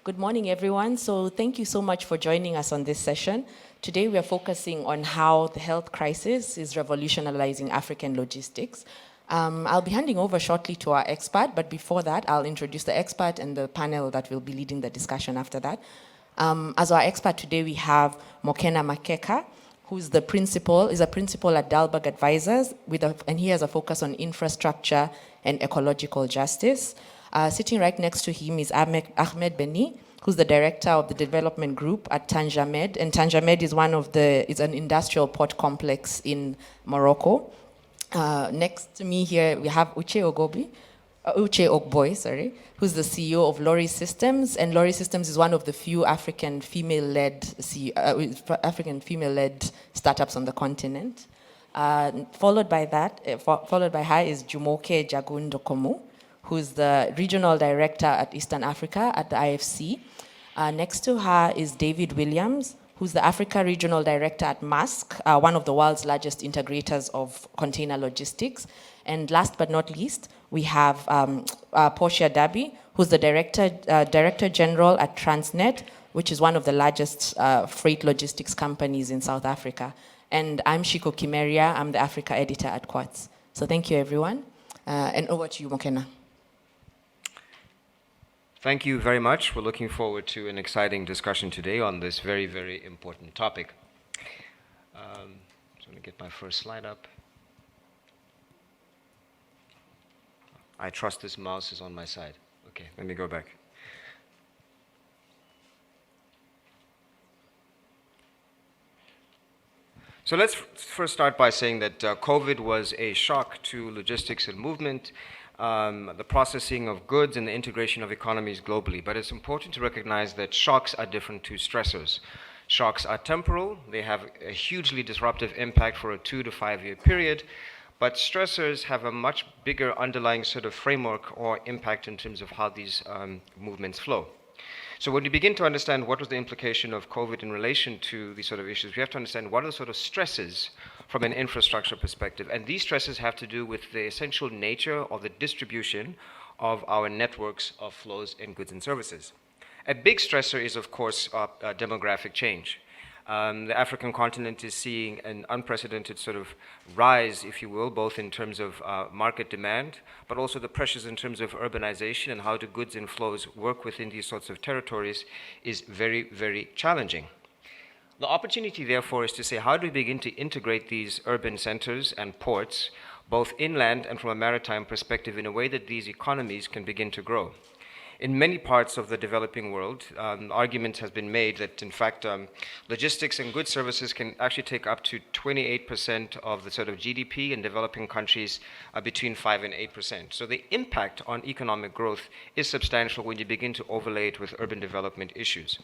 Good morning, everyone. So thank you so much for joining us on this session. Today, we are focusing on how the health crisis is revolutionizing African logistics. I'll be handing over shortly to our expert, but before that, I'll introduce the expert and the panel that will be leading the discussion after that. As our expert today, we have Mokena Makeka, who's a principal at Dalberg Advisors, and he has a focus on infrastructure and ecological justice. Sitting right next to him is Ahmed Beni, who's the director of the development group at Tanjamed. And Tanjamed is an industrial port complex in Morocco. Next to me here, we have Uche Ogboy, who's the CEO of Lorry Systems. And Lorry Systems is one of the few African female-led startups on the continent. Followed by her is Jumoke Jagundokomu, who's the regional director at Eastern Africa at the IFC. Next to her is David Williams, who's the Africa regional director at Maersk, one of the world's largest integrators of container logistics. And last but not least, we have Portia Dabi, who's the director general at Transnet, which is one of the largest freight logistics companies in South Africa. And I'm Shiko Kimeria, I'm the Africa editor at Quartz. So thank you, everyone. And over to you, Mokena. Thank you very much. We're looking forward to an exciting discussion today on this very, very important topic. So let me get my first slide up. I trust this mouse is on my side. Okay, let me go back. So let's first start by saying that COVID was a shock to logistics and movement, the processing of goods and the integration of economies globally. But it's important to recognize that shocks are different to stressors. Shocks are temporal. They have a hugely disruptive impact for a 2 to 5 year period. But stressors have a much bigger underlying sort of framework or impact in terms of how these movements flow. So when we begin to understand what was the implication of COVID in relation to these sort of issues, we have to understand what are the sort of stresses from an infrastructure perspective. And these stresses have to do with the essential nature of the distribution of our networks of flows in goods and services. A big stressor is, of course, demographic change. The African continent is seeing an unprecedented sort of rise, if you will, both in terms of market demand, but also the pressures in terms of urbanization and how do goods and flows work within these sorts of territories is very, very challenging. The opportunity, therefore, is to say, how do we begin to integrate these urban centers and ports, both inland and from a maritime perspective, in a way that these economies can begin to grow? In many parts of the developing world, argument has been made that, in fact, logistics and goods services can actually take up to 28% of the sort of GDP in developing countries, between 5 and 8%. So the impact on economic growth is substantial when you begin to overlay it with urban development issues.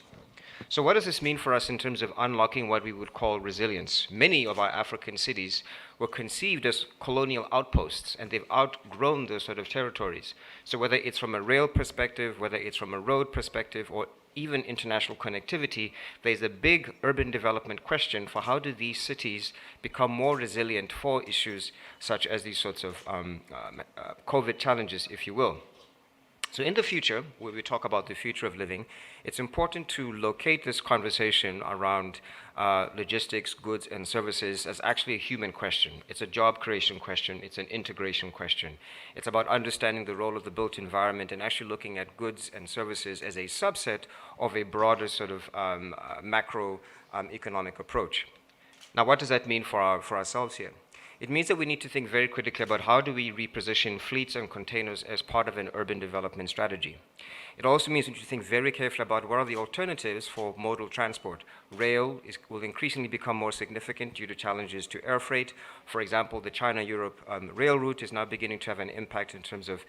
So what does this mean for us in terms of unlocking what we would call resilience? Many of our African cities were conceived as colonial outposts, and they've outgrown those sort of territories. So whether it's from a rail perspective, whether it's from a road perspective, or even international connectivity, there's a big urban development question for how do these cities become more resilient for issues such as these sorts of COVID challenges, if you will. So in the future, when we talk about the future of living, it's important to locate this conversation around logistics, goods, and services as actually a human question. It's a job creation question. It's an integration question. It's about understanding the role of the built environment and actually looking at goods and services as a subset of a broader sort of macro economic approach. Now, what does that mean for ourselves here? It means that we need to think very critically about how do we reposition fleets and containers as part of an urban development strategy. It also means we need to think very carefully about what are the alternatives for modal transport. Rail will increasingly become more significant due to challenges to air freight. For example, the China-Europe rail route is now beginning to have an impact in terms of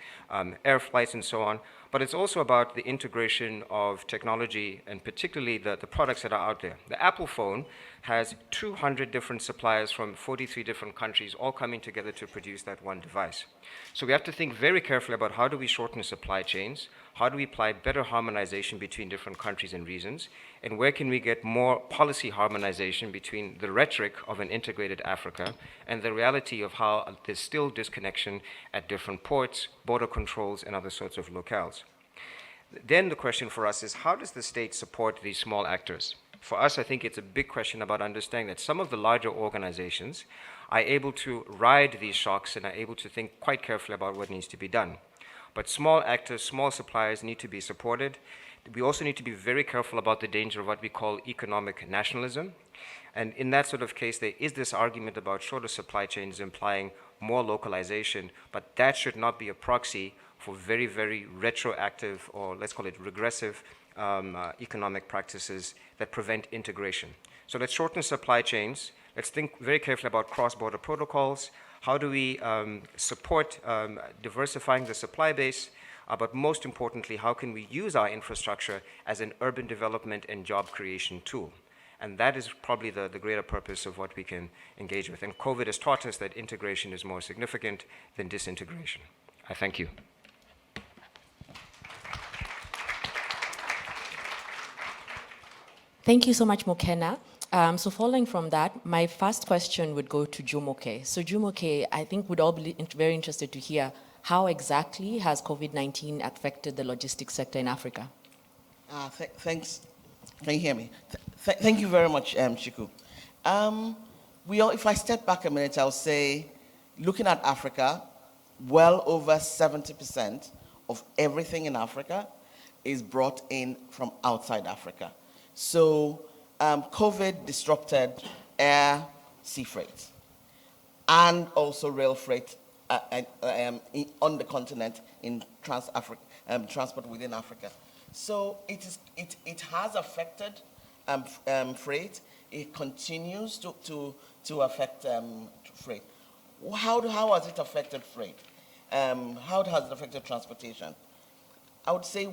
air flights and so on. But it's also about the integration of technology and particularly the products that are out there. The Apple phone has 200 different suppliers from 43 different countries all coming together to produce that one device. So we have to think very carefully about how do we shorten supply chains, how do we apply better harmonization between different countries and regions, and where can we get more policy harmonization between the rhetoric of an integrated Africa and the reality of how there's still disconnection at different ports, border controls, and other sorts of locales. Then the question for us is, how does the state support these small actors? For us, I think it's a big question about understanding that some of the larger organizations are able to ride these shocks and are able to think quite carefully about what needs to be done. But small actors, small suppliers need to be supported. We also need to be very careful about the danger of what we call economic nationalism. And in that sort of case, there is this argument about shorter supply chains implying more localization, but that should not be a proxy for very, very retroactive, or let's call it regressive, economic practices that prevent integration. So let's shorten supply chains. Let's think very carefully about cross-border protocols. How do we support diversifying the supply base? But most importantly, how can we use our infrastructure as an urban development and job creation tool? And that is probably the greater purpose of what we can engage with. And COVID has taught us that integration is more significant than disintegration. I thank you. Thank you so much, Mokena. So following from that, my first question would go to Jumoke. So Jumoke, I think we'd all be very interested to hear how exactly has COVID-19 affected the logistics sector in Africa? Thanks. Can you hear me? Thank you very much, Chiku. If I step back a minute, I'll say, looking at Africa, well over 70% of everything in Africa is brought in from outside Africa. So COVID disrupted air, sea freight, and also rail freight on the continent in transport within Africa. So it has affected freight. It continues to affect freight. How has it affected freight? How has it affected transportation? I would say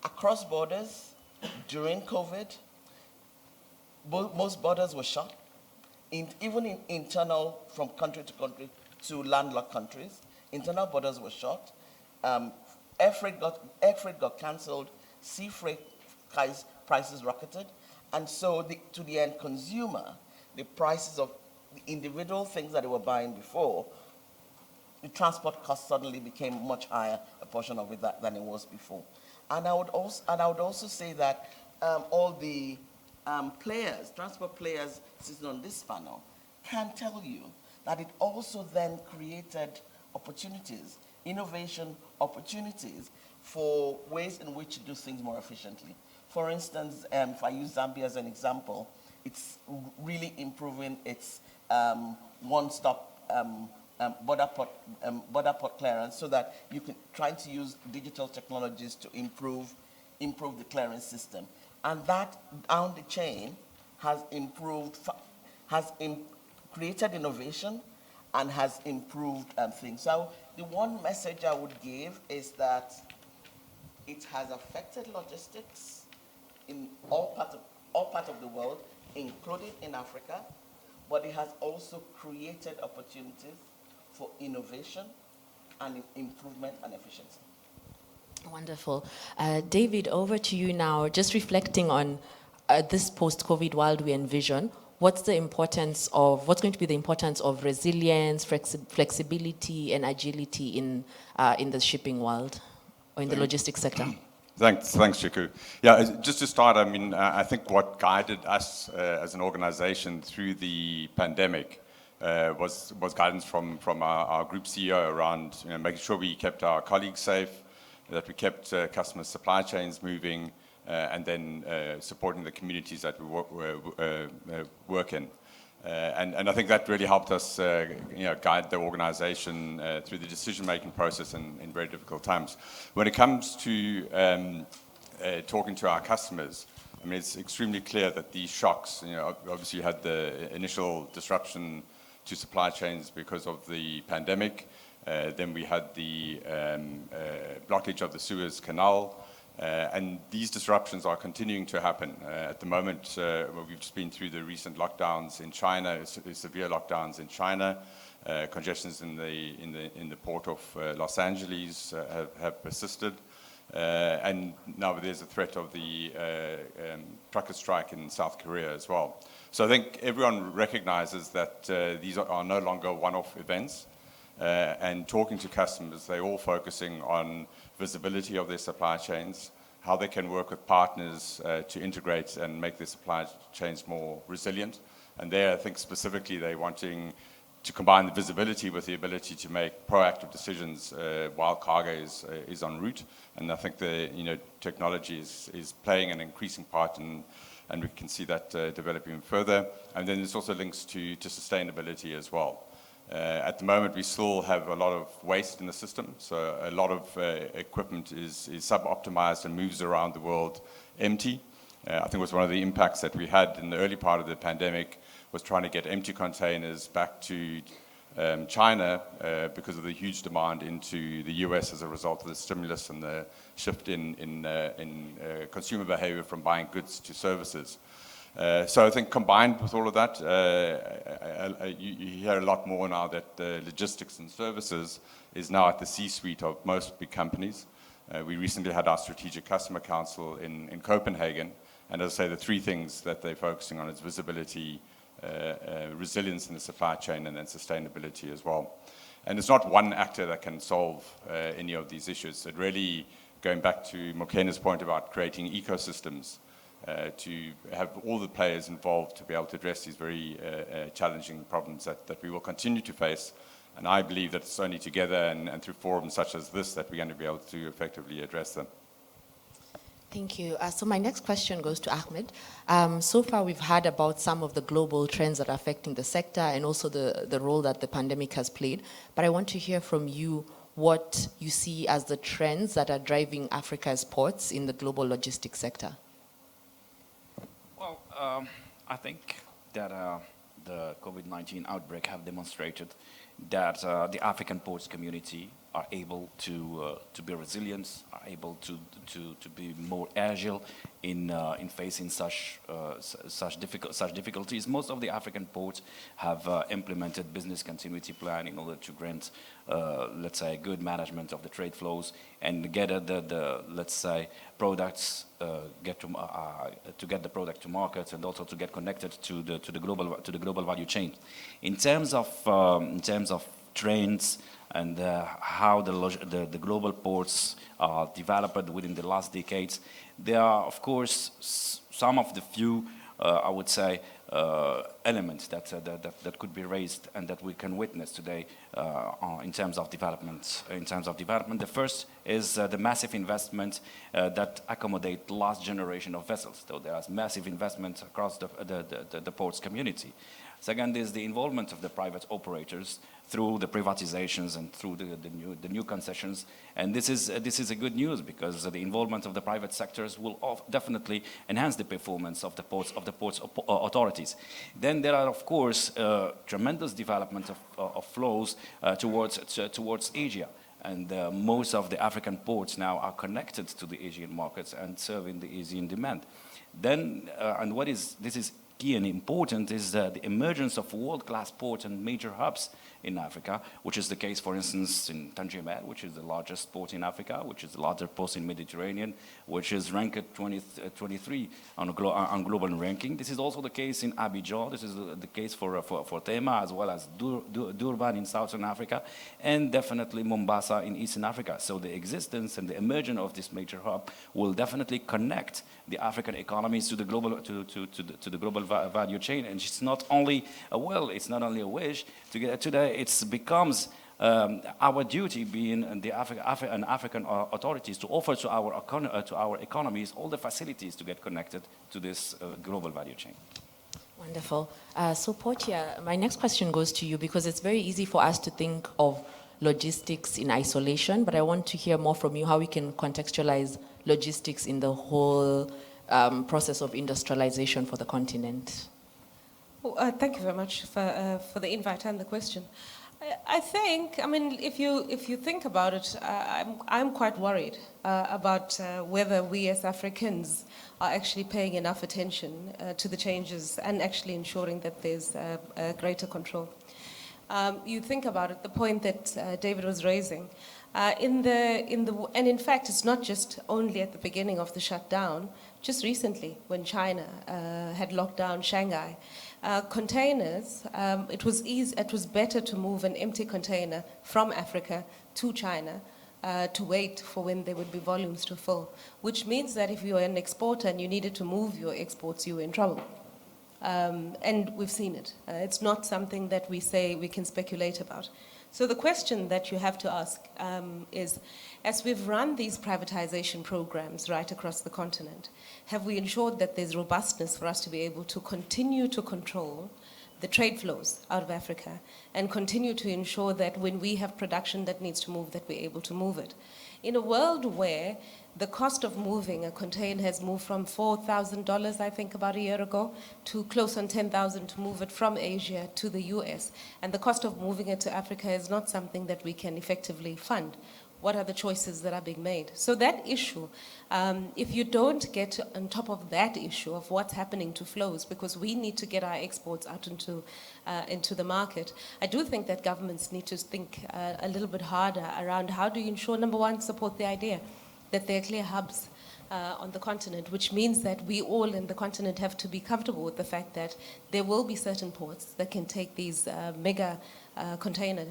across borders during COVID, most borders were shut. Even in internal, from country to country to landlocked countries, internal borders were shut. Air freight got cancelled. Sea freight prices rocketed, and so to the end consumer, the prices of the individual things that they were buying before, the transport cost suddenly became much higher, a portion of it than it was before. And I would also say that all the transport players sitting on this panel can tell you that it also then created opportunities, innovation opportunities for ways in which to do things more efficiently. For instance, if I use Zambia as an example, it's really improving its one-stop border port clearance, so that you can try to use digital technologies to improve the clearance system. And that down the chain has created innovation and has improved things. So the one message I would give is that it has affected logistics in all parts of the world, including in Africa, but it has also created opportunities for innovation and improvement and efficiency. Wonderful. David, over to you now. Just reflecting on this post-COVID world we envision, what's going to be the importance of resilience, flexibility, and agility in the shipping world or in the logistics sector? Thanks, Chiku. Yeah, just to start, I mean, I think what guided us as an organization through the pandemic was guidance from our group CEO around making sure we kept our colleagues safe, that we kept customer supply chains moving, and then supporting the communities that we work in. And I think that really helped us guide the organization through the decision-making process in very difficult times. When it comes to talking to our customers, I mean, it's extremely clear that these shocks, obviously you had the initial disruption to supply chains because of the pandemic. Then we had the blockage of the Suez Canal. And these disruptions are continuing to happen. At the moment, we've just been through the recent lockdowns in China, severe lockdowns in China. Congestions in the port of Los Angeles have persisted. And now there's a threat of the trucker strike in South Korea as well. So I think everyone recognizes that these are no longer one-off events. and talking to customers, they're all focusing on visibility of their supply chains, how they can work with partners to integrate and make their supply chains more resilient. And there, I think specifically they're wanting to combine the visibility with the ability to make proactive decisions while cargo is en route. And I think the technology is playing an increasing part, and we can see that developing further. And then there's also links to sustainability as well. At the moment, we still have a lot of waste in the system, so a lot of equipment is sub-optimized and moves around the world empty. I think it was one of the impacts that we had in the early part of the pandemic was trying to get empty containers back to China because of the huge demand into the US as a result of the stimulus and the shift in consumer behavior from buying goods to services. So I think combined with all of that, you hear a lot more now that logistics and services is now at the C-suite of most big companies. We recently had our strategic customer council in Copenhagen, and as I say, the three things that they're focusing on is visibility, resilience in the supply chain, and then sustainability as well. And it's not one actor that can solve any of these issues. It really, going back to Mokena's point about creating ecosystems, to have all the players involved to be able to address these very challenging problems that we will continue to face. And I believe that it's only together and through forums such as this that we're going to be able to effectively address them. Thank you. So my next question goes to Ahmed. So far we've heard about some of the global trends that are affecting the sector and also the role that the pandemic has played. But I want to hear from you what you see as the trends that are driving Africa's ports in the global logistics sector. Well, I think that the COVID-19 outbreak have demonstrated that the African ports community are able to be resilient, are able to be more agile in facing such difficulties. Most of the African ports have implemented business continuity plan in order to grant, let's say, good management of the trade flows and get the let's say products to get the product to market and also to get connected to the global value chain. In terms of trends and how the global ports are developed within the last decades, there are, of course, some of the few, I would say, elements that could be raised and that we can witness today in terms of development. The first is the massive investment that accommodate last generation of vessels. So there is massive investment across the ports community. Second is the involvement of the private operators through the privatizations and through the new concessions. And this is a good news because the involvement of the private sectors will definitely enhance the performance of the ports authorities. Then there are, of course, tremendous development of flows towards Asia. And most of the African ports now are connected to the Asian markets and serving the Asian demand. Then, and this is key and important, is the emergence of world-class ports and major hubs in Africa, which is the case, for instance, in Tangier, which is the largest port in Africa, which is the largest port in Mediterranean, which is ranked 23 on global ranking. This is also the case in Abidjan. This is the case for Tema, as well as Durban in Southern Africa, and definitely Mombasa in Eastern Africa. So the existence and the emergence of this major hub will definitely connect the African economies to the global to the global value chain. And it's not only a wish to get today. It becomes our duty, being the African authorities, to offer to our economies all the facilities to get connected to this global value chain. Wonderful. So Portia, my next question goes to you because it's very easy for us to think of logistics in isolation, but I want to hear more from you how we can contextualize logistics in the whole process of industrialization for the continent. Well, thank you very much for the invite and the question. I think, I mean, if you think about it, I'm quite worried about whether we as Africans are actually paying enough attention to the changes and actually ensuring that there's greater control. You think about it, the point that David was raising, and in fact, it's not just only at the beginning of the shutdown. Just recently, when China had locked down Shanghai, Containers, it was better to move an empty container from Africa to China to wait for when there would be volumes to fill, which means that if you are an exporter and you needed to move your exports, you were in trouble. And we've seen it. It's not something that we say we can speculate about. So the question that you have to ask is, as we've run these privatization programs right across the continent, have we ensured that there's robustness for us to be able to continue to control the trade flows out of Africa and continue to ensure that when we have production that needs to move, that we're able to move it? In a world where the cost of moving a container has moved from $4,000, I think, about a year ago, to close on $10,000 to move it from Asia to the US. And the cost of moving it to Africa is not something that we can effectively fund. What are the choices that are being made? So that issue, if you don't get on top of that issue of what's happening to flows, because we need to get our exports out into the market, I do think that governments need to think a little bit harder around how do you ensure, number one, support the idea that there are clear hubs on the continent, which means that we all in the continent have to be comfortable with the fact that there will be certain ports that can take these mega container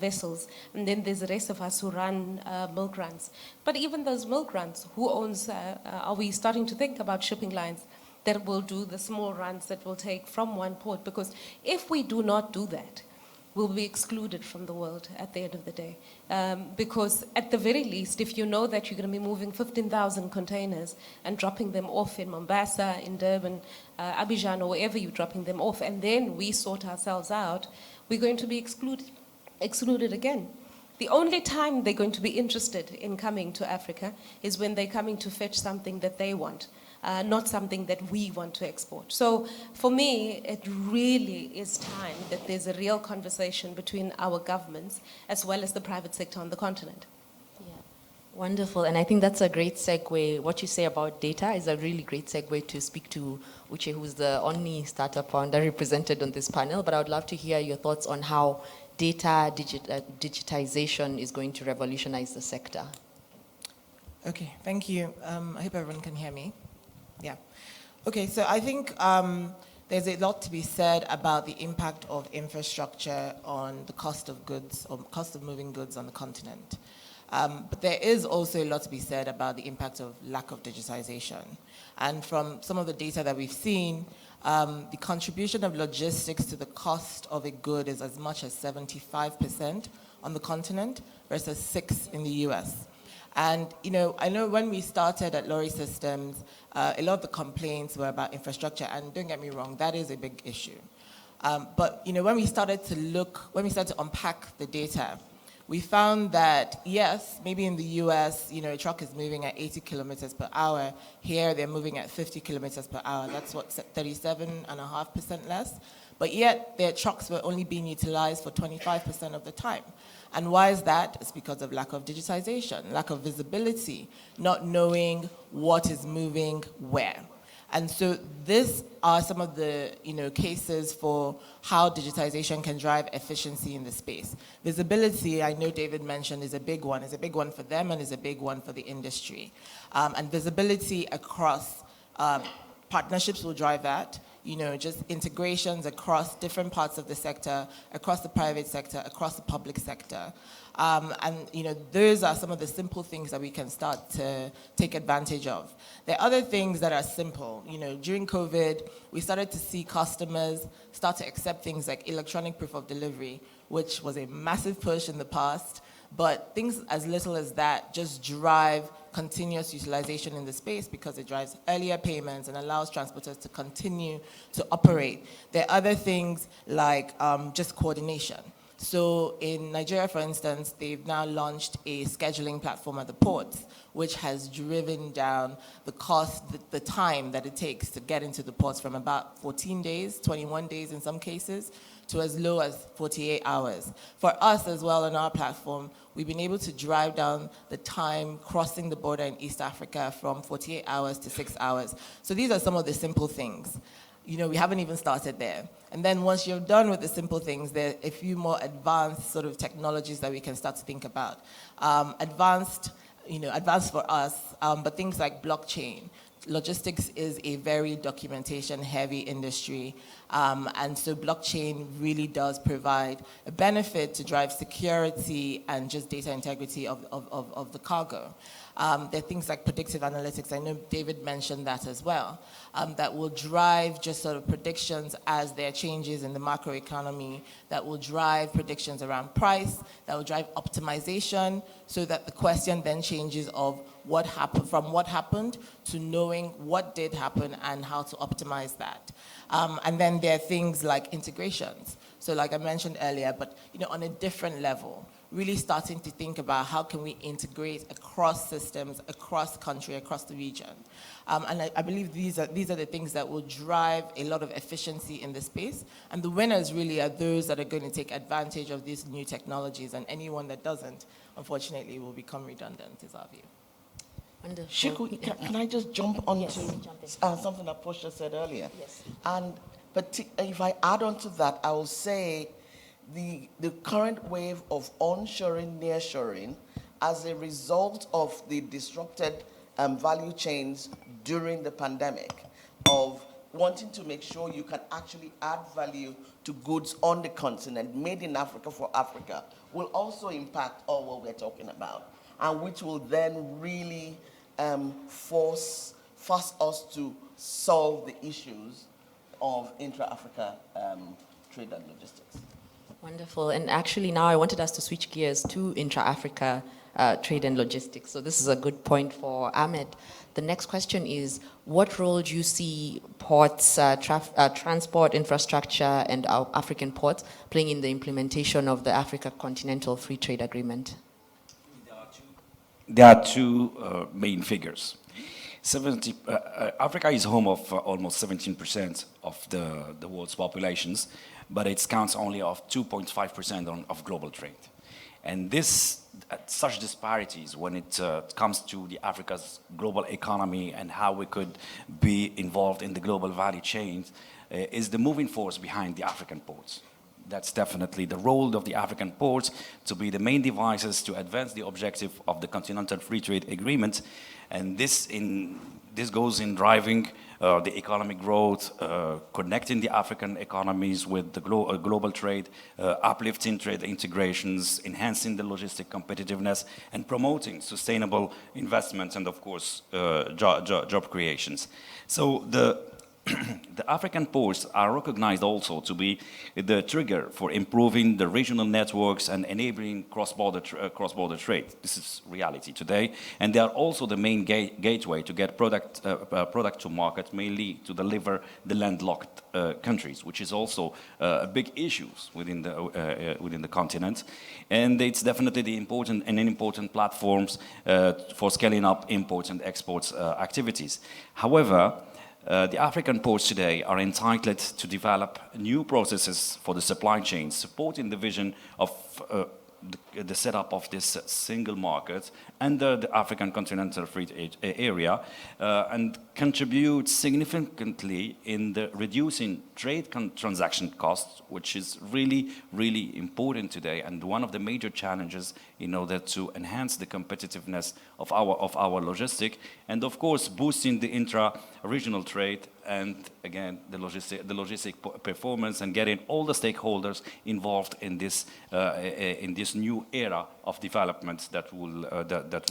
vessels, and then there's the rest of us who run milk runs. But even those milk runs, who owns, are we starting to think about shipping lines that will do the small runs that will take from one port? Because if we do not do that, will be excluded from the world at the end of the day. Because at the very least, if you know that you're going to be moving 15,000 containers and dropping them off in Mombasa, in Durban, Abidjan, or wherever you're dropping them off, and then we sort ourselves out, we're going to be excluded again. The only time they're going to be interested in coming to Africa is when they're coming to fetch something that they want. Not something that we want to export. So for me, it really is time that there's a real conversation between our governments as well as the private sector on the continent. Yeah. Wonderful, and I think that's a great segue. What you say about data is a really great segue to speak to Uche, who's the only startup founder represented on this panel, but I would love to hear your thoughts on how data digitization is going to revolutionize the sector. Okay, thank you. I hope everyone can hear me. Yeah. Okay, so I think there's a lot to be said about the impact of infrastructure on the cost of goods, or cost of moving goods on the continent. But there is also a lot to be said about the impact of lack of digitization. And from some of the data that we've seen, the contribution of logistics to the cost of a good is as much as 75% on the continent versus 6% in the US. And, you know, I know when we started at Lorry Systems, a lot of the complaints were about infrastructure, and don't get me wrong, that is a big issue. But, you know, when we started to unpack the data, we found that, yes, maybe in the US, you know, a truck is moving at 80 kilometers per hour. Here, they're moving at 50 kilometers per hour. That's what, 37.5% less. But yet, their trucks were only being utilized for 25% of the time. And why is that? It's because of lack of digitization, lack of visibility, not knowing what is moving where. And so these are some of the, you know, cases for how digitization can drive efficiency in the space. Visibility, I know David mentioned, is a big one. It's a big one for them and is a big one for the industry. And visibility across partnerships will drive that. You know, just integrations across different parts of the sector, across the private sector, across the public sector. And, you know, those are some of the simple things that we can start to take advantage of. There are other things that are simple. You know, during COVID, we started to see customers start to accept things like electronic proof of delivery, which was a massive push in the past. But things as little as that just drive continuous utilization in the space because it drives earlier payments and allows transporters to continue to operate. There are other things like just coordination. So in Nigeria, for instance, they've now launched a scheduling platform at the ports, which has driven down the cost, the time that it takes to get into the ports from about 14 days, 21 days in some cases, to as low as 48 hours. For us as well on our platform, we've been able to drive down the time crossing the border in East Africa from 48 hours to 6 hours. So these are some of the simple things. You know, we haven't even started there. And then once you're done with the simple things, there are a few more advanced sort of technologies that we can start to think about. Advanced for us, but things like blockchain, logistics is a very documentation-heavy industry, and so blockchain really does provide a benefit to drive security and just data integrity of the cargo. There are things like predictive analytics. I know David mentioned that as well, that will drive just sort of predictions as there are changes in the macroeconomy, that will drive predictions around price, that will drive optimization, so that the question then changes of what happened, from what happened to knowing what did happen and how to optimize that. And then there are things like integrations. So like I mentioned earlier, but on a different level, really starting to think about how can we integrate across systems, across country, across the region. And I believe these are the things that will drive a lot of efficiency in the space. And the winners really are those that are going to take advantage of these new technologies, and anyone that doesn't, unfortunately, will become redundant, is our view. Wonderful. Shiku, can I just jump on Yes, to jump in. something that Portia said earlier? Yes. But if I add on to that, I will say the current wave of onshoring, nearshoring, as a result of the disrupted value chains during the pandemic, of wanting to make sure you can actually add value to goods on the continent, made in Africa for Africa, will also impact all what we're talking about, and which will then really force us to solve the issues of intra-Africa trade and logistics. Wonderful. And actually now I wanted us to switch gears to intra-Africa trade and logistics. So this is a good point for Ahmed. The next question is, what role do you see ports, transport infrastructure and our African ports playing in the implementation of the Africa Continental Free Trade Agreement? There are two main figures. Africa is home of almost 17% of the world's populations, but it counts only of 2.5% of global trade. And such disparities when it comes to the Africa's global economy and how we could be involved in the global value chains is the moving force behind the African ports. That's definitely the role of the African ports, to be the main devices to advance the objective of the Continental Free Trade Agreement. And this goes in driving the economic growth, connecting the African economies with the global trade, uplifting trade integrations, enhancing the logistic competitiveness, and promoting sustainable investments and, of course, job creations. So the African ports are recognized also to be the trigger for improving the regional networks and enabling cross-border trade. This is reality today, and they are also the main gateway to get product to market, mainly to deliver the landlocked countries, which is also a big issue within the continent. And it's definitely the important platforms for scaling up imports and exports activities. However, the African ports today are entitled to develop new processes for the supply chain, supporting the vision of the setup of this single market under the African Continental Free Trade Area, and contribute significantly in the reducing trade transaction costs, which is really, really important today, and one of the major challenges in order to enhance the competitiveness of our logistic, and of course boosting the intra-regional trade, and again the logistic performance, and getting all the stakeholders involved in this new era of development that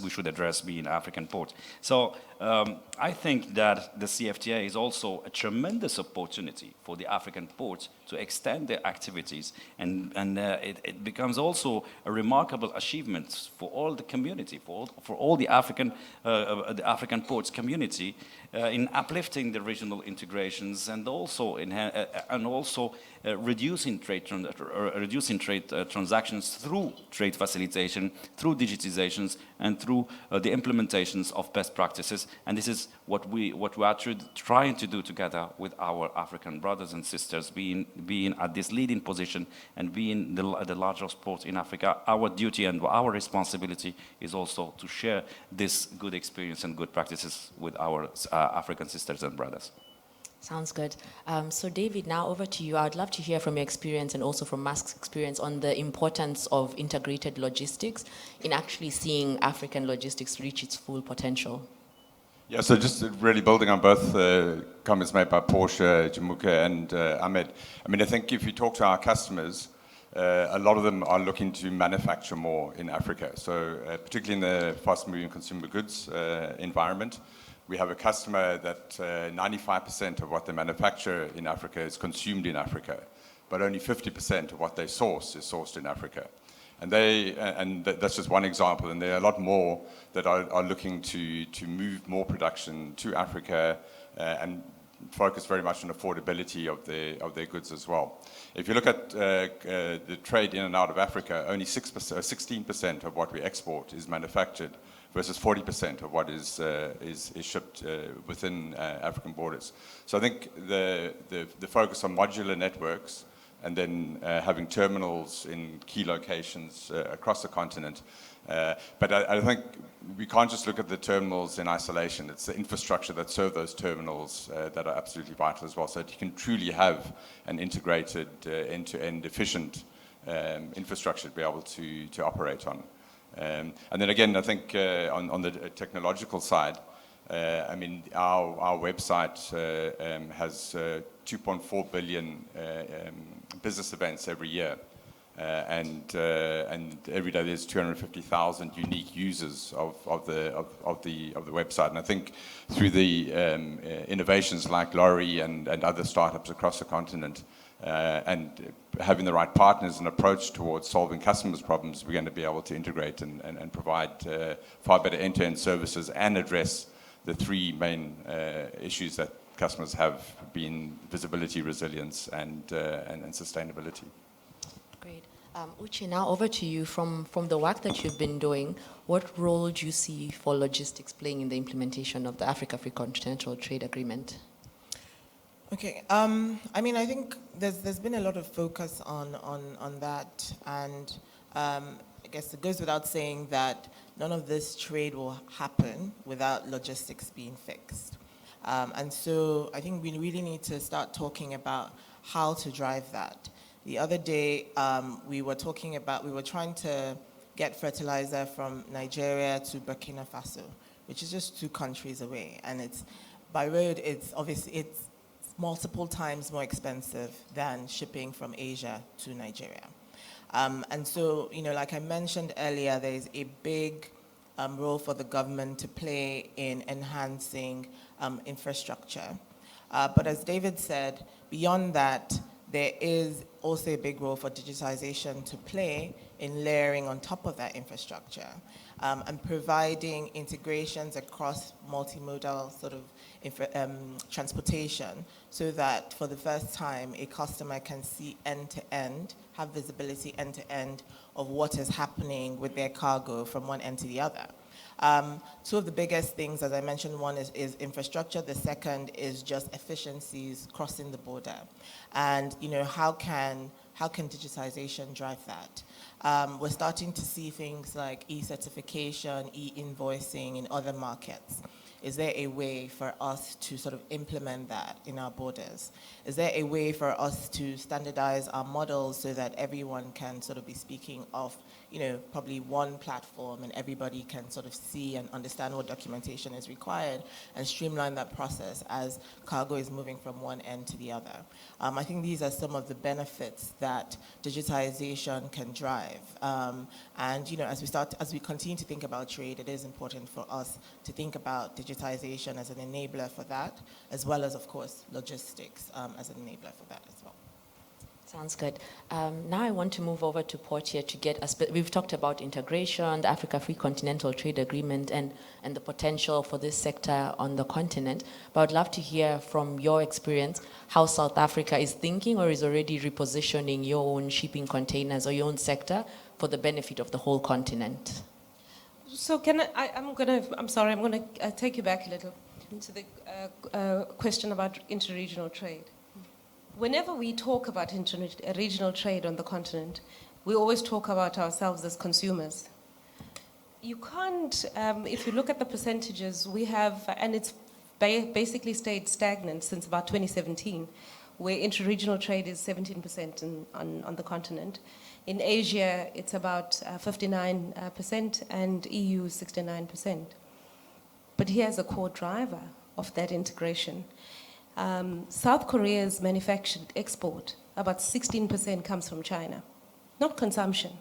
we should address being African port. So I think that the CFTA is also a tremendous opportunity for the African ports to extend their activities, and it becomes also a remarkable achievement for all the community, for all the African ports community, in uplifting the regional integrations, and also reducing trade transactions through trade facilitation, through digitizations, and through the implementations of best practices. And this is what we are trying to do together with our African brothers and sisters, being at this leading position and being the largest port in Africa. Our duty and our responsibility is also to share this good experience and good practices with our African sisters and brothers. Sounds good. So David, now over to you. I would love to hear from your experience and also from Musk's experience on the importance of integrated logistics in actually seeing African logistics reach its full potential. Yeah, so just really building on both comments made by Portia, Jamuka, and Ahmed. I mean, I think if you talk to our customers, a lot of them are looking to manufacture more in Africa. So particularly in the fast-moving consumer goods environment, we have a customer that 95% of what they manufacture in Africa is consumed in Africa, but only 50% of what they source is sourced in Africa. And that's just one example, and there are a lot more that are looking to move more production to Africa and focus very much on affordability of their goods as well. If you look at the trade in and out of Africa, only 16% of what we export is manufactured versus 40% of what is shipped within African borders. So I think the focus on modular networks and then having terminals in key locations across the continent. But I think we can't just look at the terminals in isolation. It's the infrastructure that serve those terminals that are absolutely vital as well, so that you can truly have an integrated, end-to-end efficient infrastructure to be able to operate on. And then again, I think on the technological side, I mean, our website has 2.4 billion business events every year, and every day there's 250,000 unique users of the website. And I think through the innovations like Lorry and other startups across the continent, and having the right partners and approach towards solving customers' problems, we're going to be able to integrate and provide far better end-to-end services and address the three main issues that customers have been: visibility, resilience, and sustainability. Great. Uche, now over to you. From the work that you've been doing, what role do you see for logistics playing in the implementation of the Africa Free Continental Trade Agreement? Okay. I mean, I think there's been a lot of focus on that, and I guess it goes without saying that none of this trade will happen without logistics being fixed. And so I think we really need to start talking about how to drive that. The other day, we were trying to get fertilizer from Nigeria to Burkina Faso, which is just 2 countries away. And it's by road, it's multiple times more expensive than shipping from Asia to Nigeria. And so, like I mentioned earlier, there's a big role for the government to play in enhancing infrastructure. But as David said, beyond that, there is also a big role for digitization to play in layering on top of that infrastructure and providing integrations across multimodal sort of transportation, so that for the first time a customer can see end-to-end, have visibility end-to-end of what is happening with their cargo from one end to the other. 2 of the biggest things, as I mentioned, one is infrastructure. The second is just efficiencies crossing the border. And how can digitization drive that? We're starting to see things like e-certification, e-invoicing in other markets. Is there a way for us to sort of implement that in our borders? Is there a way for us to standardize our models so that everyone can sort of be speaking of, probably one platform, and everybody can sort of see and understand what documentation is required and streamline that process as cargo is moving from one end to the other? I think these are some of the benefits that digitization can drive. And as we continue to think about trade, it is important for us to think about digitization as an enabler for that, as well as, of course, logistics as an enabler for that as well. Sounds good. Now I want to move over to Portia to get we've talked about integration, the Africa Free Continental Trade Agreement, and the potential for this sector on the continent. But I'd love to hear from your experience how South Africa is thinking or is already repositioning your own shipping containers or your own sector for the benefit of the whole continent. So I'm going to take you back a little to the question about interregional trade. Whenever we talk about regional trade on the continent, we always talk about ourselves as consumers. You can't, if you look at the percentages, we have, and it's basically stayed stagnant since about 2017, where interregional trade is 17% on the continent. In Asia, it's about 59%, and EU 69%. But here's a core driver of that integration. South Korea's manufactured export, about 16% comes from China, not consumption.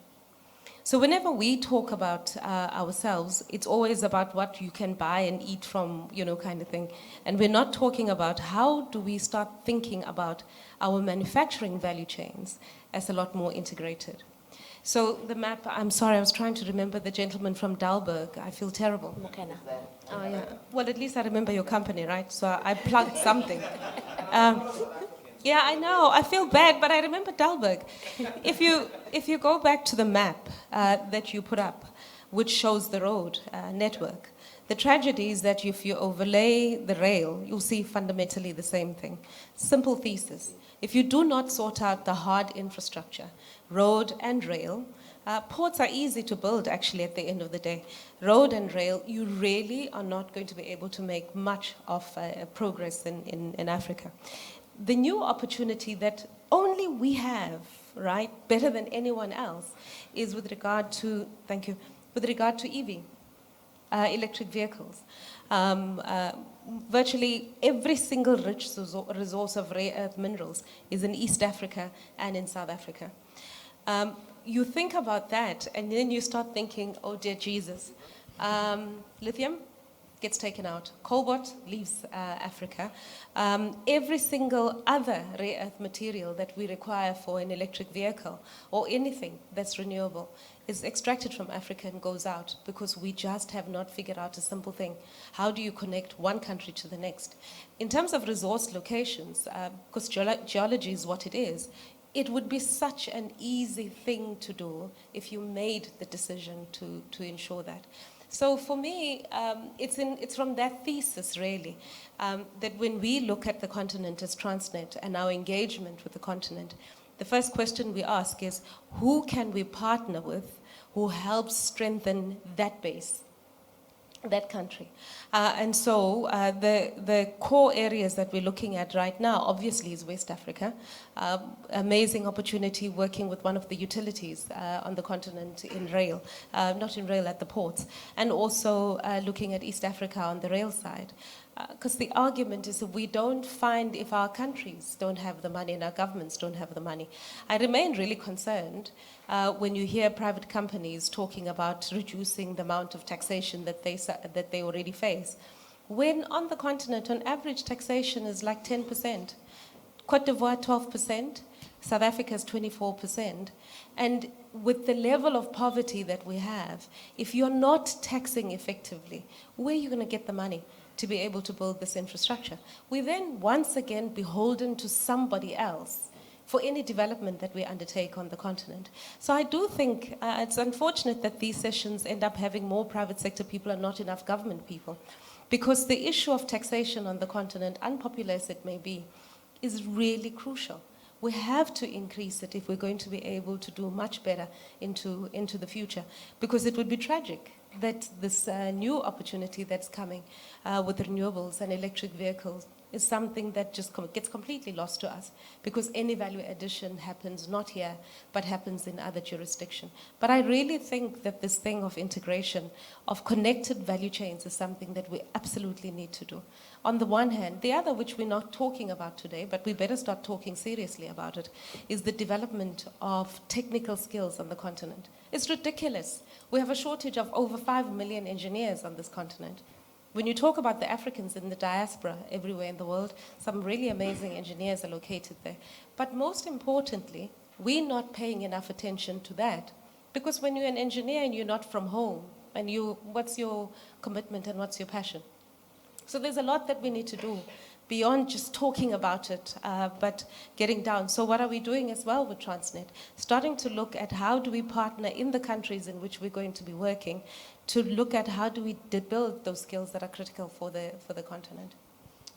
So whenever we talk about ourselves, it's always about what you can buy and eat from, kind of thing. And we're not talking about how do we start thinking about our manufacturing value chains as a lot more integrated. So the map, I'm sorry, I was trying to remember the gentleman from Dalberg. I feel terrible. Mokena. Oh, yeah. Well, at least I remember your company, right? So I plugged something. Yeah, I know. I feel bad, but I remember Dalberg. If you go back to the map that you put up, which shows the road network, the tragedy is that if you overlay the rail, you'll see fundamentally the same thing. Simple thesis. If you do not sort out the hard infrastructure, road and rail, ports are easy to build, actually, at the end of the day. Road and rail, you really are not going to be able to make much of progress in Africa. The new opportunity that only we have, right, better than anyone else, is with regard to, thank you, with regard to EV, electric vehicles. Virtually every single rich resource of rare earth minerals is in East Africa and in South Africa. You think about that, and then you start thinking, oh dear Jesus, lithium gets taken out, cobalt leaves Africa. Every single other rare earth material that we require for an electric vehicle or anything that's renewable is extracted from Africa and goes out because we just have not figured out a simple thing. How do you connect one country to the next? In terms of resource locations, because geology is what it is, it would be such an easy thing to do if you made the decision to ensure that. So for me, it's from that thesis, really, that when we look at the continent as Transnet and our engagement with the continent, the first question we ask is, who can we partner with who helps strengthen that base, that country? And so the core areas that we're looking at right now, obviously, is West Africa. Amazing opportunity working with one of the utilities on the continent in rail, not in rail, at the ports, and also looking at East Africa on the rail side. Because the argument is that we don't find, if our countries don't have the money and our governments don't have the money. I remain really concerned when you hear private companies talking about reducing the amount of taxation that they already face. When on the continent, on average, taxation is like 10%. Cote d'Ivoire, 12%. South Africa is 24%. And with the level of poverty that we have, if you're not taxing effectively, where are you going to get the money to be able to build this infrastructure? We're then once again beholden to somebody else for any development that we undertake on the continent. So I do think it's unfortunate that these sessions end up having more private sector people and not enough government people, because the issue of taxation on the continent, unpopular as it may be, is really crucial. We have to increase it if we're going to be able to do much better into the future, because it would be tragic that this new opportunity that's coming with renewables and electric vehicles is something that just gets completely lost to us, because any value addition happens not here, but happens in other jurisdictions. But I really think that this thing of integration, of connected value chains, is something that we absolutely need to do. On the one hand, the other, which we're not talking about today, but we better start talking seriously about it, is the development of technical skills on the continent. It's ridiculous. We have a shortage of over 5 million engineers on this continent. When you talk about the Africans in the diaspora everywhere in the world, some really amazing engineers are located there. But most importantly, we're not paying enough attention to that. Because when you're an engineer and you're not from home, and what's your commitment and what's your passion? So there's a lot that we need to do beyond just talking about it, but getting down. So what are we doing as well with Transnet? Starting to look at how do we partner in the countries in which we're going to be working to look at how do we build those skills that are critical for the continent.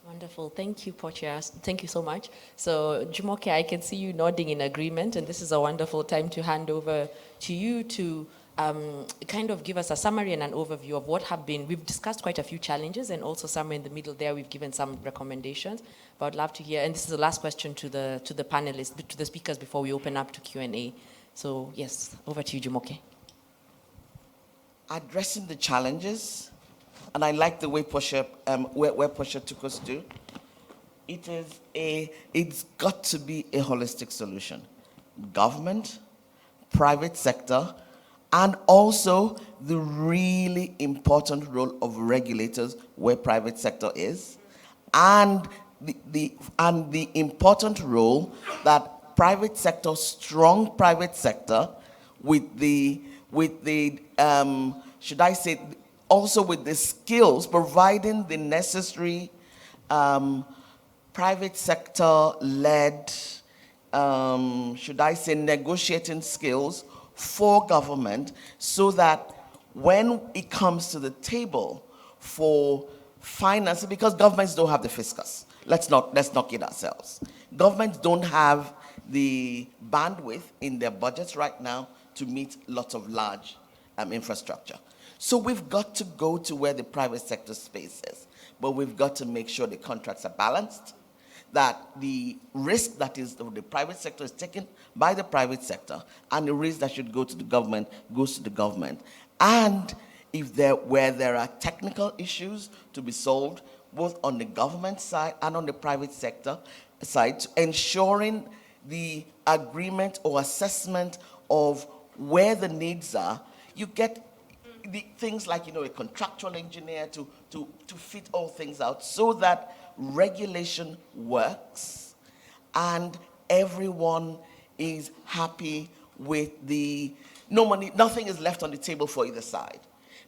Wonderful. Thank you, Portia. Thank you so much. So, Jumoke, I can see you nodding in agreement, and this is a wonderful time to hand over to you to kind of give us a summary and an overview of what have been. We've discussed quite a few challenges, and also somewhere in the middle there we've given some recommendations. But I'd love to hear, and this is the last question to the panelists, to the speakers before we open up to Q&A. So yes, over to you, Jumoke. Addressing the challenges and I like the way where Portia took us to. It's got to be a holistic solution. Government, private sector, and also the really important role of regulators where private sector is, and the important role that private sector, strong private sector, with the should I say, also with the skills, providing the necessary private sector-led, should I say, negotiating skills for government, so that when it comes to the table for finance, because governments don't have the fiscus. Let's not kid ourselves. Governments don't have the bandwidth in their budgets right now to meet lots of large infrastructure. So we've got to go to where the private sector space is, but we've got to make sure the contracts are balanced, that the risk that is the private sector is taken by the private sector, and the risk that should go to the government goes to the government. And where there are technical issues to be solved, both on the government side and on the private sector side, ensuring the agreement or assessment of where the needs are. You get the things like, a contractual engineer to fit all things out, so that regulation works and everyone is happy with nothing is left on the table for either side.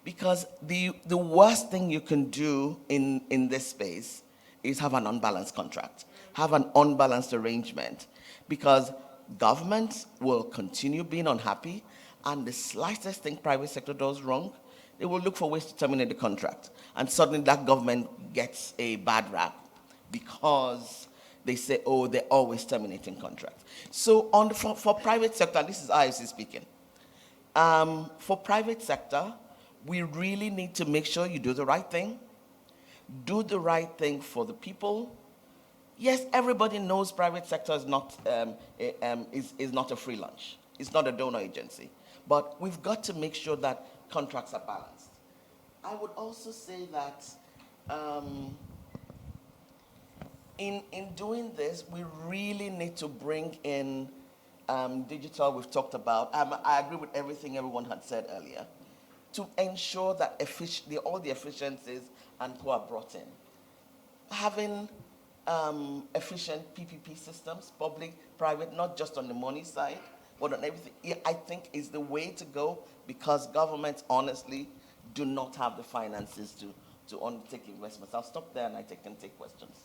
Because the worst thing you can do in this space is have an unbalanced contract, have an unbalanced arrangement, because governments will continue being unhappy, and the slightest thing private sector does wrong, they will look for ways to terminate the contract. And suddenly that government gets a bad rap because they say, oh, they're always terminating contracts. So for private sector, and this is IFC speaking, for private sector, we really need to make sure you do the right thing for the people. Yes, everybody knows private sector is not a free lunch. It's not a donor agency. But we've got to make sure that contracts are balanced. I would also say that in doing this, we really need to bring in digital. We've talked about. I agree with everything everyone had said earlier, to ensure that all the efficiencies and co are brought in. Having efficient PPP systems, public, private, not just on the money side, but on everything, I think is the way to go, because governments honestly do not have the finances to undertake investments. I'll stop there and I can take questions.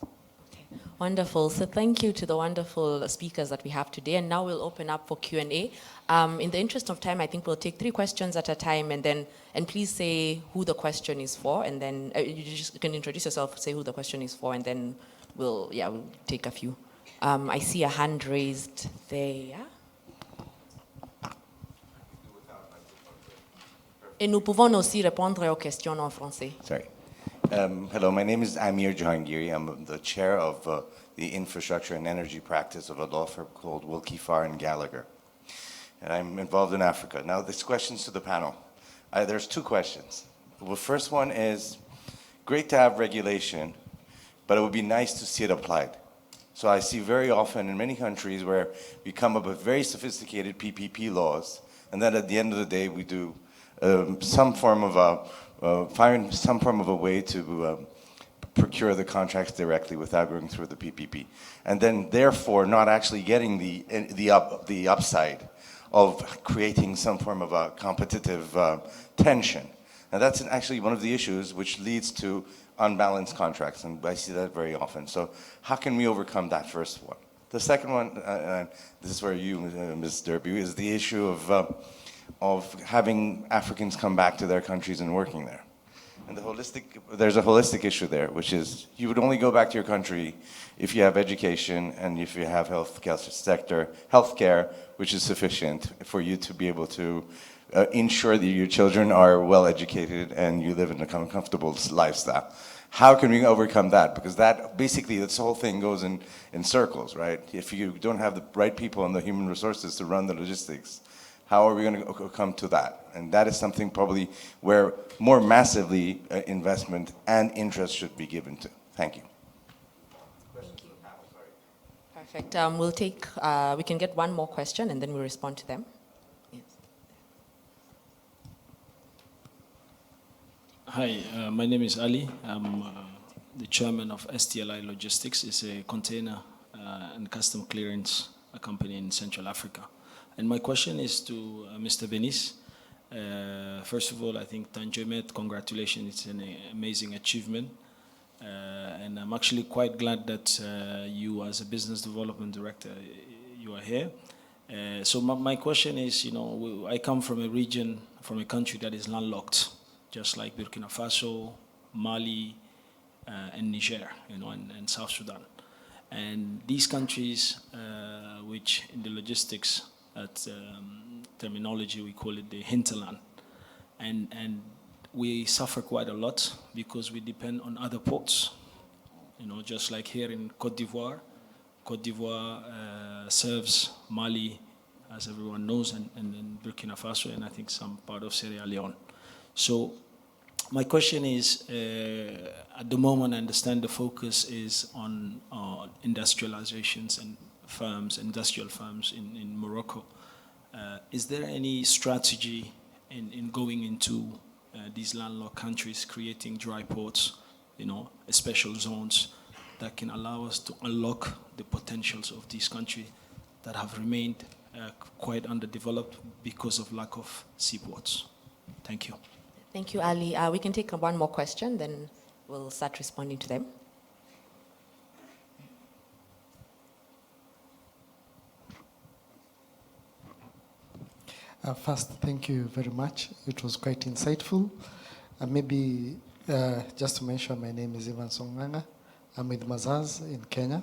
Wonderful. So thank you to the wonderful speakers that we have today. And now we'll open up for Q&A. In the interest of time, I think we'll take 3 questions at a time, and please say who the question is for, and then you can introduce yourself, say who the question is for, and then we'll take a few. I see a hand raised there. Et nous pouvons aussi répondre aux questions en français. Sorry. Hello, my name is Amir Jahangiri. I'm the chair of the infrastructure and energy practice of a law firm called Wilkie Farr and Gallagher. And I'm involved in Africa. Now, this question's to the panel. There's 2 questions. The first one is, great to have regulation, but it would be nice to see it applied. So I see very often in many countries where we come up with very sophisticated PPP laws, and then at the end of the day we do find some form of a way to procure the contracts directly without going through the PPP, and then therefore not actually getting the upside of creating some form of a competitive tension. And that's actually one of the issues which leads to unbalanced contracts, and I see that very often. So how can we overcome that first one? The second one, this is where you, Ms. Derby, is the issue of having Africans come back to their countries and working there. And there's a holistic issue there, which is you would only go back to your country if you have education and if you have healthcare, which is sufficient for you to be able to ensure that your children are well educated and you live in a comfortable lifestyle. How can we overcome that? Because this whole thing goes in circles, right? If you don't have the right people and the human resources to run the logistics, How are we going to come to that? And that is something probably where more massively investment and interest should be given to. Thank you. Perfect. We can get one more question and then we'll respond to them. Yes. Hi, my name is Ali. I'm the chairman of STLI Logistics. It's a container and custom clearance company in Central Africa. And my question is to Mr. Venice. First of all, I think Tanjomet, congratulations, it's an amazing achievement. And I'm actually quite glad that you, as a business development director, you are here. So my question is, I come from a region, from a country that is landlocked, just like Burkina Faso, Mali, and Niger, and South Sudan. And these countries, which in the logistics terminology we call it the hinterland, and we suffer quite a lot because we depend on other ports. Just like here in Côte d'Ivoire. Côte d'Ivoire serves Mali, as everyone knows, and Burkina Faso, and I think some part of Sierra Leone. So my question is, at the moment, I understand the focus is on industrializations and firms, industrial firms in Morocco. Is there any strategy in going into these landlocked countries, creating dry ports, special zones that can allow us to unlock the potentials of these countries that have remained quite underdeveloped because of lack of seaports? Thank you. Thank you, Ali. We can take one more question, then we'll start responding to them. First, thank you very much. It was quite insightful. Maybe just to mention, my name is Ivan Songanga. I'm with Mazars in Kenya.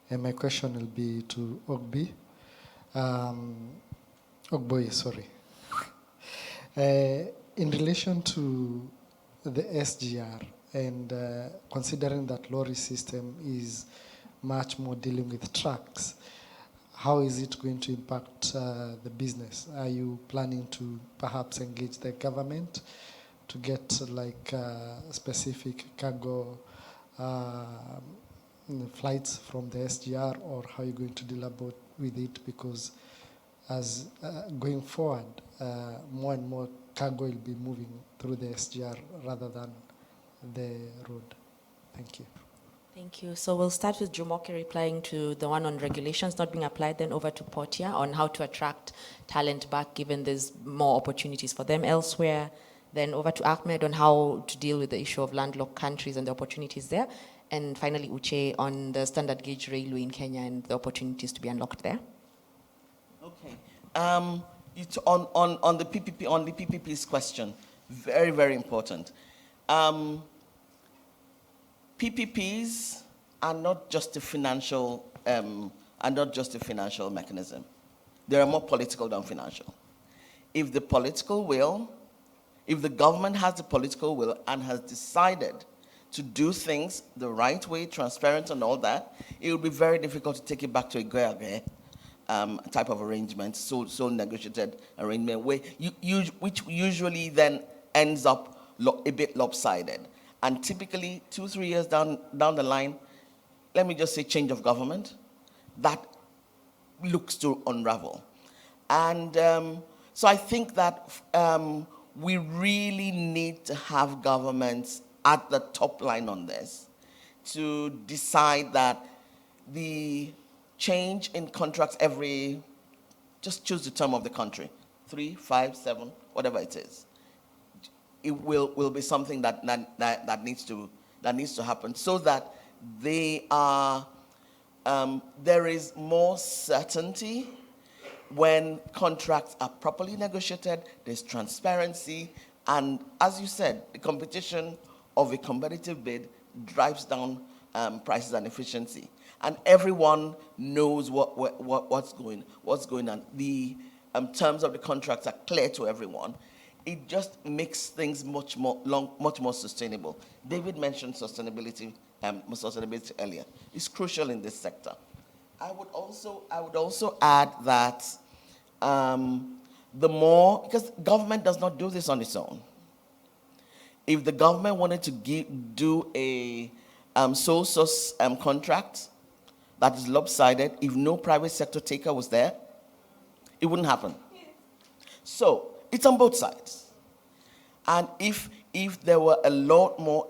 And my question will be to Ogbi. Ogboy, sorry. In relation to the SGR, and considering that lorry system is much more dealing with trucks, how is it going to impact the business? Are you planning to perhaps engage the government to get specific cargo flights from the SGR, or how are you going to deal with it? Because as going forward, more and more cargo will be moving through the SGR rather than the road. Thank you. Thank you. So we'll start with Jumoke replying to the one on regulations not being applied, then over to Portia on how to attract talent back, given there's more opportunities for them elsewhere. Then over to Ahmed on how to deal with the issue of landlocked countries and the opportunities there. And finally, Uche on the standard gauge railway in Kenya and the opportunities to be unlocked there. Okay. On the PPP's question, very, very important. PPPs are not just a financial mechanism. They are more political than financial. If the government has the political will and has decided to do things the right way, transparent and all that, it will be very difficult to take it back to a Goyage type of arrangement, so negotiated arrangement, which usually then ends up a bit lopsided. And typically, 2-3 years down the line, let me just say change of government, that looks to unravel. And so I think that we really need to have governments at the top line on this to decide that the change in contracts just choose the term of the country, 3, 5, 7, whatever it is. It will be something that needs to happen so that there is more certainty when contracts are properly negotiated. There's transparency, and as you said, the competition of a competitive bid drives down prices and efficiency, and everyone knows what's going on. The terms of the contracts are clear to everyone. It just makes things much more sustainable. David mentioned sustainability earlier. It's crucial in this sector. I would also add that the more, because government does not do this on its own. If the government wanted to do a sole source contract that is lopsided, if no private sector taker was there, it wouldn't happen. So it's on both sides. And if there were a lot more,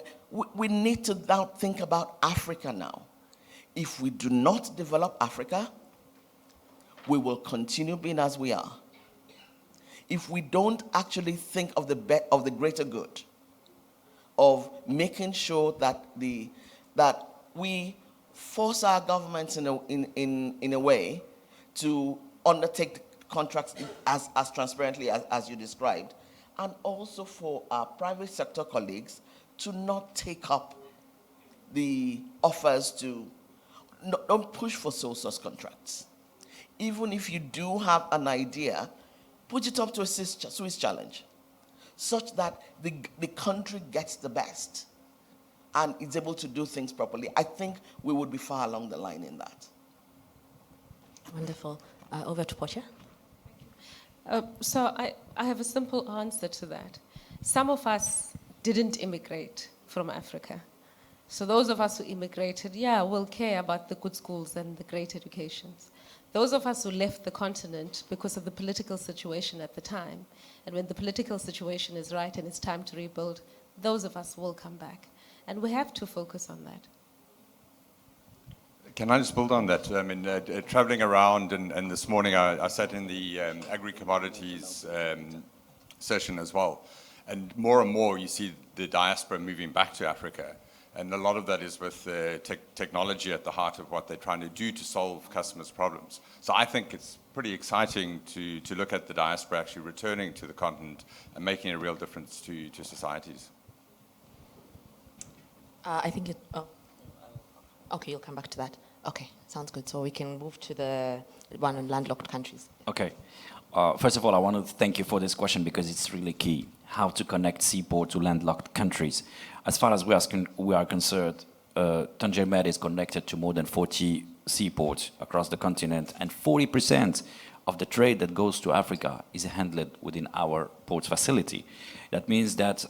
we need to now think about Africa now. If we do not develop Africa, we will continue being as we are. If we don't actually think of the greater good, of making sure that we force our governments in a way to undertake contracts as transparently as you described, and also for our private sector colleagues to not take up the offers to, don't push for sole source contracts. Even if you do have an idea, put it up to a Swiss challenge, such that the country gets the best and is able to do things properly. I think we would be far along the line in that. Wonderful. Over to Portia. So I have a simple answer to that. Some of us didn't immigrate from Africa. So those of us who immigrated, will care about the good schools and the great educations. Those of us who left the continent because of the political situation at the time, and when the political situation is right and it's time to rebuild, those of us will come back. And we have to focus on that. Can I just build on that? I mean, traveling around, and this morning I sat in the agri-commodities session as well. And more you see the diaspora moving back to Africa. And a lot of that is with technology at the heart of what they're trying to do to solve customers' problems. So I think it's pretty exciting to look at the diaspora actually returning to the continent and making a real difference to societies. I think it, okay, you'll come back to that. Okay, sounds good. So we can move to the one on landlocked countries. Okay. First of all, I want to thank you for this question because it's really key. How to connect seaport to landlocked countries. As far as we are concerned, Tangier Med is connected to more than 40 seaports across the continent, and 40% of the trade that goes to Africa is handled within our port facility. That means that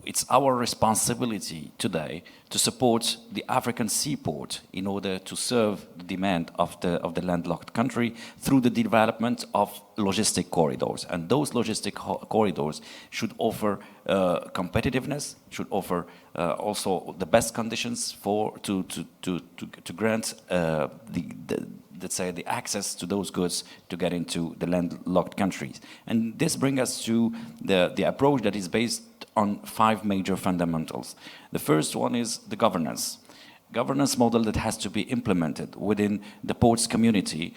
it's our responsibility today to support the African seaport in order to serve the demand of the landlocked country through the development of logistic corridors. And those logistic corridors should offer competitiveness, should offer also the best conditions to grant let's say the access to those goods to get into the landlocked countries. And this brings us to the approach that is based on 5 major fundamentals. The first one is the governance model that has to be implemented within the ports community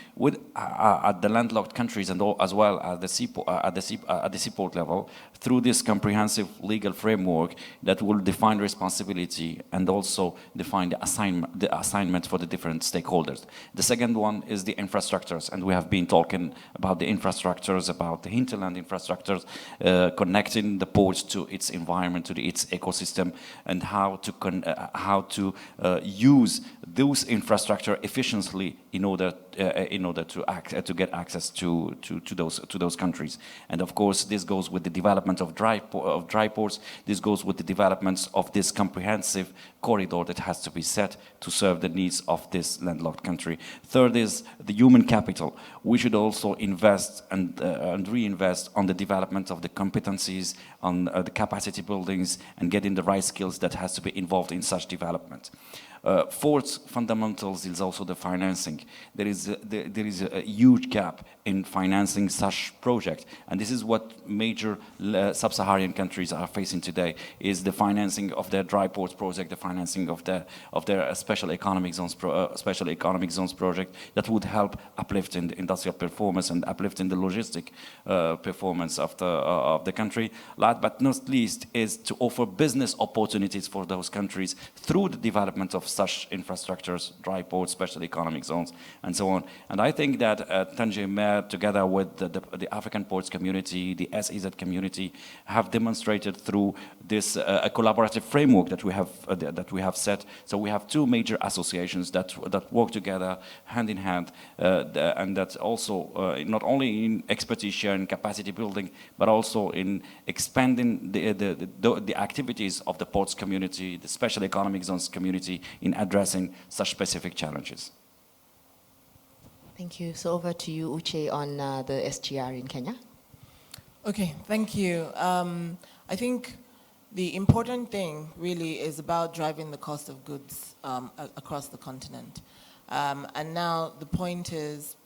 at the landlocked countries and as well as at the seaport level through this comprehensive legal framework that will define responsibility and also define the assignment for the different stakeholders. The second one is the infrastructures, and we have been talking about the infrastructures, about the hinterland infrastructures, connecting the ports to its environment, to its ecosystem, and how to use those infrastructure efficiently in order to get access to those countries. And of course, this goes with the development of dry ports. This goes with the development of this comprehensive corridor that has to be set to serve the needs of this landlocked country. Third is the human capital. We should also invest and reinvest on the development of the competencies, on the capacity buildings, and getting the right skills that has to be involved in such development. Fourth fundamentals is also the financing. There is a huge gap in financing such projects, and this is what major sub-Saharan countries are facing today: is the financing of their dry ports project, the financing of their special economic zones project that would help uplifting the industrial performance and uplifting the logistic performance of the country. Last but not least is to offer business opportunities for those countries through the development of such infrastructures, dry ports, special economic zones, and so on. And I think that Tangier, together with the African ports community, the SEZ community, have demonstrated through this a collaborative framework that we have set. So we have two major associations that work together hand in hand, and that also not only in expertise sharing, capacity building, but also in expanding the activities of the ports community, the special economic zones community, in addressing such specific challenges. Thank you. So over to you, Uche, on the SGR in Kenya. Okay, thank you. I think the important thing really is about driving the cost of goods across the continent. And now the point is,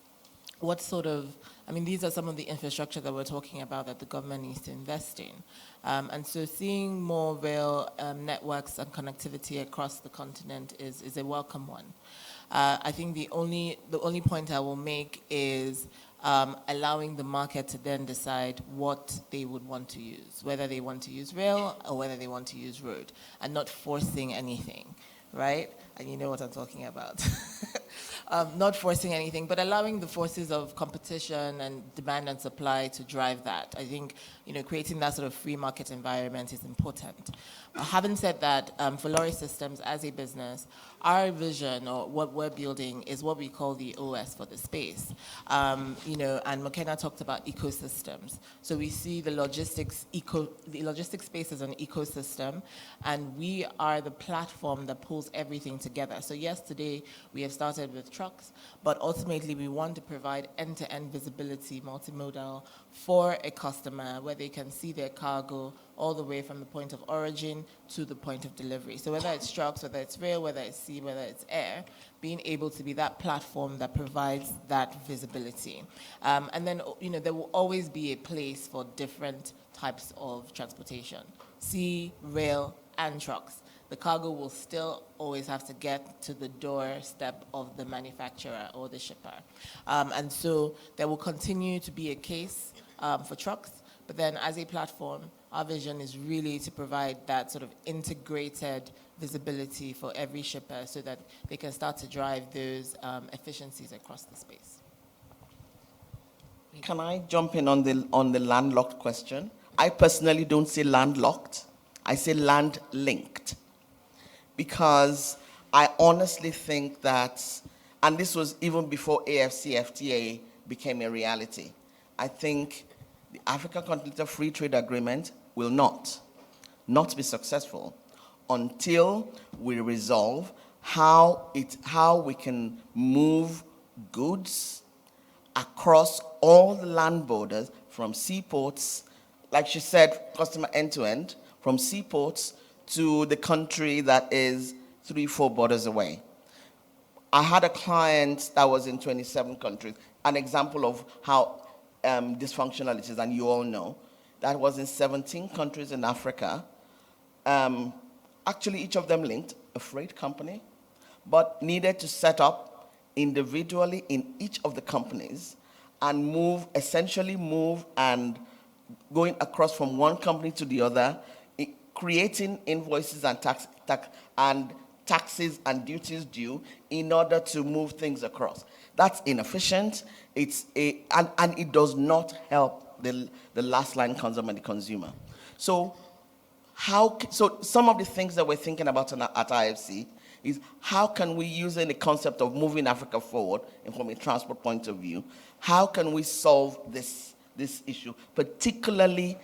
what sort of, I mean, these are some of the infrastructure that we're talking about that the government needs to invest in. And so seeing more rail networks and connectivity across the continent is a welcome one. I think the only point I will make is allowing the market to then decide what they would want to use, whether they want to use rail or whether they want to use road, and not forcing anything, right? And you know what I'm talking about. Not forcing anything, but allowing the forces of competition and demand and supply to drive that. I think, you know, creating that sort of free market environment is important. Having said that, for Lorry Systems as a business, our vision, or what we're building, is what we call the OS for the space. You know, and McKenna talked about ecosystems. So we see the logistics space as an ecosystem, and we are the platform that pulls everything together. So yes, today we have started with trucks, but ultimately we want to provide end-to-end visibility, multimodal, for a customer, where they can see their cargo all the way from the point of origin to the point of delivery. So whether it's trucks, whether it's rail, whether it's sea, whether it's air, being able to be that platform that provides that visibility. And then, you know, there will always be a place for different types of transportation: sea, rail, and trucks. The cargo will still always have to get to the doorstep of the manufacturer or the shipper. And so there will continue to be a case for trucks, but then as a platform, our vision is really to provide that sort of integrated visibility for every shipper so that they can start to drive those efficiencies across the space. Can I jump in on the landlocked question? I personally don't say landlocked. I say land linked. Because I honestly think that, and this was even before AfCFTA became a reality, I think the Africa Continental Free Trade Agreement will not be successful until we resolve how we can move goods across all the land borders, from seaports, like she said, customer end-to-end, from seaports to the country that is 3-4 borders away. I had a client that was in 27 countries, an example of how dysfunctional it is, and you all know, that was in 17 countries in Africa. Actually, each of them linked a freight company, but needed to set up individually in each of the companies and essentially move and going across from one company to the other, creating invoices and taxes and duties due in order to move things across. That's inefficient. And it does not help the last line consumer and the consumer. So some of the things that we're thinking about at IFC is how can we, using the concept of moving Africa forward and from a transport point of view, how can we solve this issue, particularly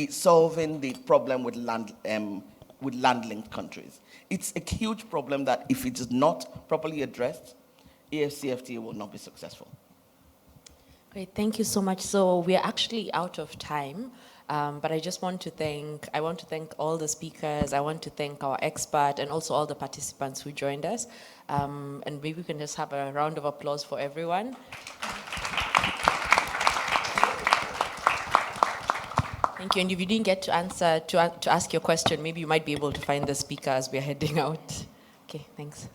solving the problem with land-linked countries. It's a huge problem that if it is not properly addressed, AfCFTA will not be successful. Great, thank you so much. So we are actually out of time, but I just want to thank all the speakers. I want to thank our expert and also all the participants who joined us. And maybe we can just have a round of applause for everyone. Thank you. And if you didn't get to ask your question, maybe you might be able to find the speaker as we're heading out. Okay, thanks.